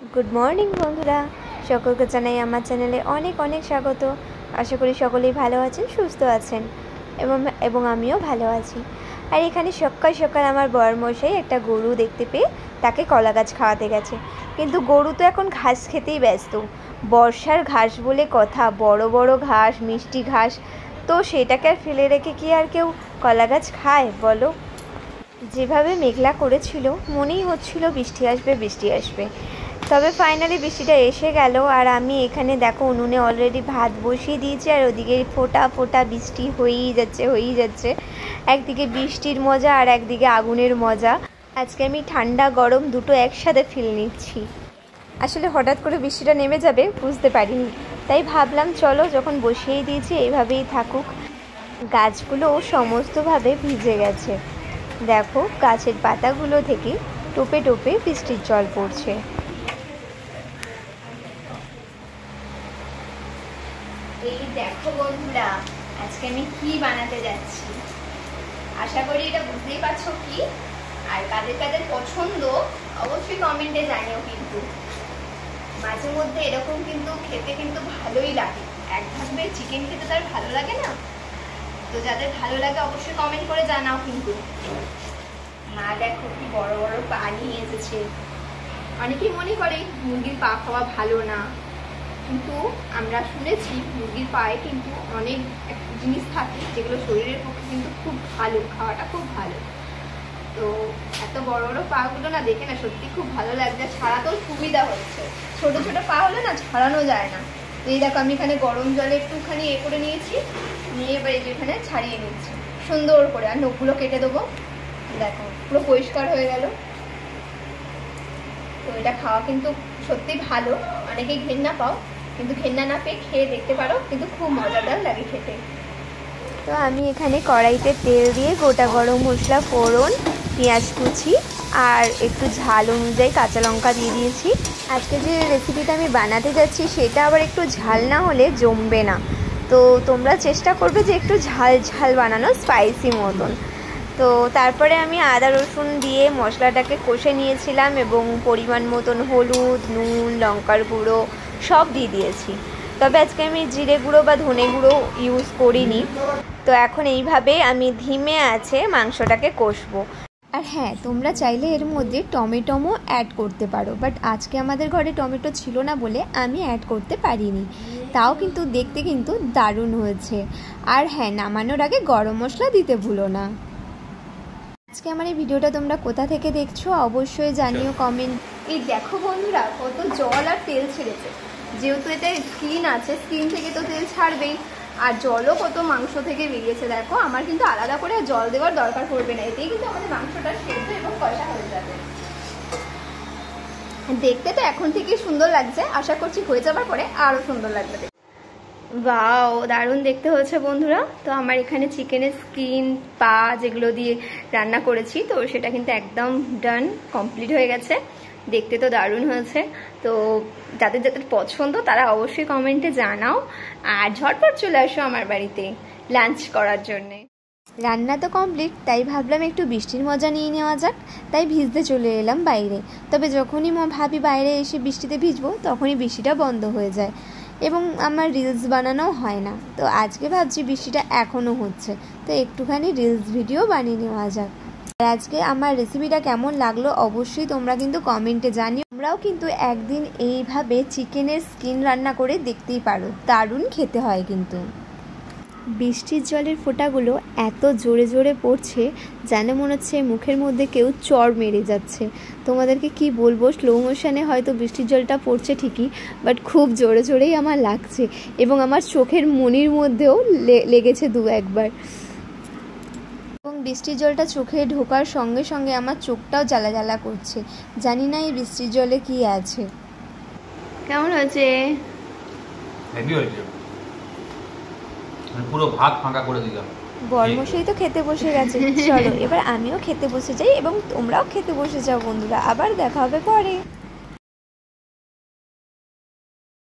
Good morning বন্ধুরা, সকলকে জানাই আমার চ্যানেলে অনেক অনেক স্বাগত। আশা করি সকলেই ভালো আছেন, সুস্থ আছেন এবং আমিও ভালো আছি। আর এখানে সকাল সকাল আমার বরমশাই একটা গরু দেখতে পেয়ে তাকে কলা গাছ খাওয়াতে গেছে। কিন্তু গরু তো এখন ঘাস খেতেই ব্যস্ত। বর্ষার ঘাস বলে কথা, বড় বড় ঘাস, মিষ্টি ঘাস, তো সেটাকে আর ফেলে রেখে কি আর কেউ কলা গাছ খায় বলো? যেভাবে মেঘলা করেছিল মনেই হচ্ছিল বৃষ্টি আসবে বৃষ্টি আসবে, তবে ফাইনালি বৃষ্টিটা এসে গেল। আর আমি এখানে দেখো উনুনে অলরেডি ভাত বসিয়ে দিয়েছি, আর ওদিকে ফোঁটা ফোঁটা বৃষ্টি হয়েই যাচ্ছে। একদিকে বৃষ্টির মজা আর একদিকে আগুনের মজা। আজকে আমি ঠান্ডা গরম দুটো একসাথে ফিল নিচ্ছি। আসলে হঠাৎ করে বৃষ্টিটা নেমে যাবে বুঝতে পারিনি, তাই ভাবলাম চলো যখন বসিয়েই দিয়েছি এইভাবেই থাকুক। গাছগুলো সমস্তভাবে ভিজে গেছে, দেখো গাছের পাতাগুলো থেকে টোপে টোপে বৃষ্টির জল পড়ছে। এই দেখো বন্ধুরা, আজকে আমি কি বানাতে যাচ্ছি, আশা করি এটা বুঝতেই পারছো কি। আর কাদের কাদের পছন্দ অবশ্যই কমেন্টে জানিও। কিন্তু মাঝে মধ্যে এরকম কিন্তু খেতে কিন্তু ভালোই লাগে, একভাবে চিকেন খেতে তার ভালো লাগে না? তো যাদের ভালো লাগে অবশ্যই কমেন্ট করে জানাও। কিন্তু মা দেখো কি বড় বড় পা নিয়ে এসেছে। অনেকেই মনে করে মুরগির পা খাওয়া ভালো না, কিন্তু আমরা শুনেছি মুরগির পায়ে কিন্তু অনেক জিনিস থাকে যেগুলো শরীরের পক্ষে কিন্তু খুব ভালো, খাওয়াটা খুব ভালো। তো এত বড় বড় পাগুলো না দেখে না সত্যি খুব ভালো লাগছে, ছাড়াতেও সুবিধা হচ্ছে। ছোট ছোট পা হলে না ছাড়ানো যায় না। তো এই দেখো আমি এখানে গরম জলে একটুখানি করে নিয়েছি, নিয়ে এবার এখানে ছাড়িয়ে নিচ্ছি সুন্দর করে। আর নখগুলো কেটে দেবো, দেখো পুরো পরিষ্কার হয়ে গেল। তো এটা খাওয়া কিন্তু সত্যি ভালো, অনেকেই ঘেন্না পাও, কিন্তু ঘেন্না না পেয়ে খেয়ে দেখতে পারো, কিন্তু খুব মজাদার লাগে খেতে। তো আমি এখানে কড়াইতে তেল দিয়ে গোটা গরম মশলা, ফোড়ন, পেঁয়াজ কুচি আর একটু ঝাল অনুযায়ী কাঁচা লঙ্কা দিয়ে দিয়েছি। আজকে যে রেসিপিটা আমি বানাতে যাচ্ছি সেটা আবার একটু ঝাল না হলে জমবে না, তো তোমরা চেষ্টা করবে যে একটু ঝাল ঝাল বানানো, স্পাইসি মতন। তো তারপরে আমি আদা রসুন দিয়ে মশলাটাকে কষে নিয়েছিলাম এবং পরিমাণ মতন হলুদ, নুন, লঙ্কার গুঁড়ো সব দিয়ে দিয়েছি। তবে আজকে আমি জিরে গুঁড়ো বা ধনে গুঁড়ো ইউজ করিনি। তো এখন এইভাবে আমি ধিমে আছে মাংসটাকে কষবো। আর হ্যাঁ, তোমরা চাইলে এর মধ্যে টমেটোও অ্যাড করতে পারো, বাট আজকে আমাদের ঘরে টমেটো ছিল না বলে আমি অ্যাড করতে পারিনি। তাও কিন্তু দেখতে কিন্তু দারুণ হয়েছে। আর হ্যাঁ, নামানোর আগে গরম মশলা দিতে ভুলো না। আজকে আমার এই ভিডিওটা তোমরা কোথা থেকে দেখছো অবশ্যই জানিও কমেন্ট। এই দেখো বন্ধুরা, কত জল আর তেল ছেড়েছে। যেহেতু এটা স্কিন আছে, স্কিন থেকে তো তেল ছাড়বেই, আর জলও কত মাংস থেকে বেরিয়েছে। দেখো আমার কিন্তু আলাদা করে জল দেওয়ার দরকার পড়বে না, এতেই কিন্তু আমাদের মাংসটা সেদ্ধ এবং কষা হয়ে যাবে। দেখতে তো এখন থেকেই সুন্দর লাগছে, আশা করছি হয়ে যাবার পরে আরও সুন্দর লাগবে। বাও, দারুণ দেখতে হয়েছে বন্ধুরা। তো আমার এখানে চিকেনের স্কিন, পা যেগুলো দিয়ে রান্না করেছি, তো সেটা কিন্তু একদম ডান, কমপ্লিট হয়ে গেছে। দেখতে তো দারুণ হয়েছে। তো যাদের যাদের পছন্দ তারা অবশ্যই কমেন্টে জানাও, আর ঝটপট চলে আসো আমার বাড়িতে লাঞ্চ করার জন্যে। রান্না তো কমপ্লিট, তাই ভাবলাম একটু বৃষ্টির মজা নিয়ে নেওয়া যাক, তাই ভিজতে চলে এলাম বাইরে। তবে যখনই ভাবি বাইরে এসে বৃষ্টিতে ভিজবো, তখনই বৃষ্টিটা বন্ধ হয়ে যায় এবং আমার রিলস বানানোও হয় না। তো আজকে ভাবছি বৃষ্টিটা এখনও হচ্ছে, তো একটুখানি রিলস ভিডিও বানিয়ে নেওয়া যাক। আর আজকে আমার রেসিপিটা কেমন লাগলো অবশ্যই তোমরা কিন্তু কমেন্টে জানিও। তোমরাও কিন্তু একদিন এইভাবে চিকেনের স্কিন রান্না করে দেখতেই পারো, দারুণ খেতে হয় কিন্তু। বৃষ্টির জলের ফোঁটাগুলো এত জোরে জোরে পড়ছে যেন মনে হচ্ছে মুখের মধ্যে কেউ চড় মেরে যাচ্ছে। তোমাদেরকে কি বলবো, স্লো মোশনে হয়তো বৃষ্টির জলটা পড়ছে ঠিকই, বাট খুব জোরে জোরেই আমার লাগছে এবং আমার চোখের মনির মধ্যেও লেগেছে দু একবার। এবং বৃষ্টির জলটা চোখে ঢোকার সঙ্গে সঙ্গে আমার চোখটাও জ্বালা জ্বালা করছে। জানি না এই বৃষ্টির জলে কি আছে। কেমন হয়েছে? পুরো ভাত ফাঁকা করে দিলাম। বরমশাই তো খেতে বসে গেছে, চলো এবার আমিও খেতে বসে যাই এবং তোমরাও খেতে বসে যাও বন্ধুরা। আবার দেখা হবে পরে।